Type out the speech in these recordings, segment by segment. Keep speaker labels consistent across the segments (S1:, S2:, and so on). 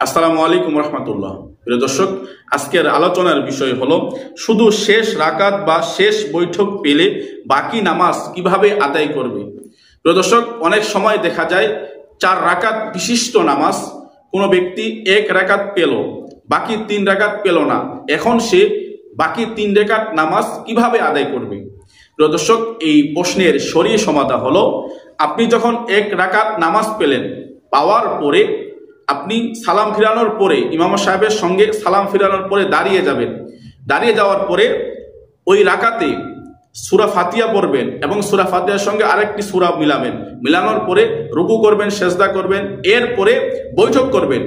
S1: আসসালামু আলাইকুম রহমতুল্লাহ। প্রিয় দর্শক, আজকের আলোচনার বিষয় হলো শুধু শেষ রাকাত বা শেষ বৈঠক পেলে বাকি নামাজ কিভাবে আদায় করবে। প্রিয় দর্শক, অনেক সময় দেখা যায় 4 রাকাত বিশিষ্ট নামাজ কোনো ব্যক্তি 1 রাকাত পেল, বাকি 3 রাকাত পেল না। এখন সে বাকি 3 রাকাত নামাজ কিভাবে আদায় করবে? প্রিয় দর্শক, এই প্রশ্নের সরিয়ে সমাধান হলো, আপনি যখন 1 রাকাত নামাজ পেলেন, পাওয়ার পরে আপনি সালাম ফিরানোর পরে ইমাম সাহেবের সঙ্গে সালাম ফিরানোর পরে দাঁড়িয়ে যাবেন। দাঁড়িয়ে যাওয়ার পরে ওই রাকাতে সূরা ফাতিহা পড়বেন এবং সূরা ফাতিহার সঙ্গে আরেকটি সূরা মিলাবেন। মিলানোর পরে রুকু করবেন, সেজদা করবেন, এরপরে বৈঠক করবেন।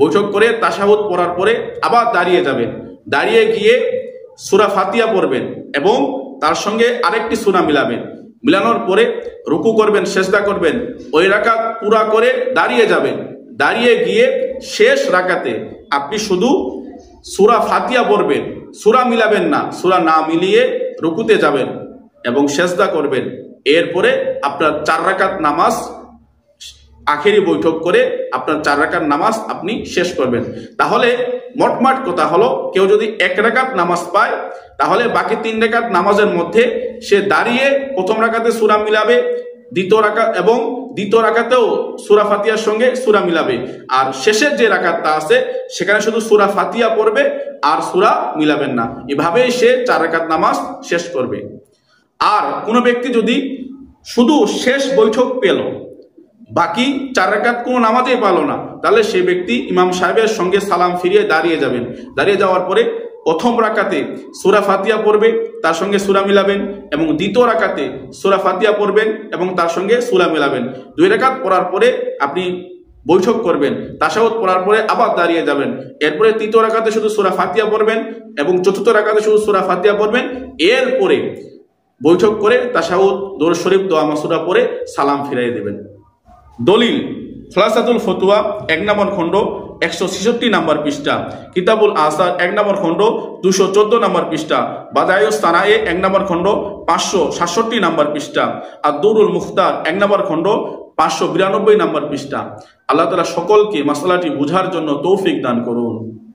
S1: বৈঠক করে তাশাহুদ পড়ার পরে আবার দাঁড়িয়ে যাবেন। দাঁড়িয়ে গিয়ে সূরা ফাতিহা পড়বেন এবং তার সঙ্গে আরেকটি সূরা মিলাবেন। মিলানোর পরে রুকু করবেন, সেজদা করবেন, ওই রাকাত পুরা করে দাঁড়িয়ে যাবেন। দাঁড়িয়ে গিয়ে শেষ রাকাতে আপনি শুধু সূরা ফাতিহা পড়বেন, সূরা মিলাবেন না। সূরা না মিলিয়ে রুকুতে যাবেন এবং সেজদা করবেন। এরপরে আপনার 4 রাকাত নামাজ আখেরি বৈঠক করে আপনার 4 রাকাত নামাজ আপনি শেষ করবেন। তাহলে মোটমাট কথা হলো, কেউ যদি 1 রাকাত নামাজ পায়, তাহলে বাকি 3 রাকাত নামাজের মধ্যে সে দাঁড়িয়ে প্রথম রাকাতে সূরা মিলাবে, দ্বিতীয় রাকাতেও সূরা ফাতিহার সঙ্গে সূরা মিলাবে, আর শেষের যে রাকাতটা আছে সেখানে শুধু সূরা ফাতিহা পড়বে আর সূরা মিলাবেন না। এভাবেই সে 4 রাকাত নামাজ শেষ করবে। আর কোনো ব্যক্তি যদি শুধু শেষ বৈঠক পেল, বাকি 4 রাকাত কোনো নামাজেই পেল না, তাহলে সে ব্যক্তি ইমাম সাহেবের সঙ্গে সালাম ফিরিয়ে দাঁড়িয়ে যাবেন। দাঁড়িয়ে যাওয়ার পরে প্রথম রাকাতে সূরা ফাতিহা পড়বে, তার সঙ্গে সূরা মিলাবেন, এবং দ্বিতীয় রাকাতে সূরা ফাতিহা পড়বেন এবং তার সঙ্গে সূরা মিলাবেন। 2 রাকাত পড়ার পরে আপনি বৈঠক করবেন, তাশাহুদ পড়ার পরে আবার দাঁড়িয়ে যাবেন। এরপরে তৃতীয় রাকাতে শুধু সূরা ফাতিহা পড়বেন এবং চতুর্থ রাকাতে শুধু সূরা ফাতিহা পড়বেন। এরপরে বৈঠক করে তাশাহুদ, দরুদ শরীফ, দোয়া মাসুরা পড়ে সালাম ফিরিয়ে দেবেন। দলিল খুলাসাতুল ফতুয়া 1 নম্বর খণ্ড 166 নম্বর পৃষ্ঠা, কিতাবুল আসার 1 নম্বর খণ্ড 214 নম্বর পৃষ্ঠা, বাদায়ুস সানায়ে 1 নম্বর খণ্ড 567 নম্বর পৃষ্ঠা, আর দুরুল মুখতার 1 নম্বর খণ্ড 592 নম্বর পৃষ্ঠা। আল্লাহ তাআলা সকলকে মাসআলাটি বুঝার জন্য তৌফিক দান করুন।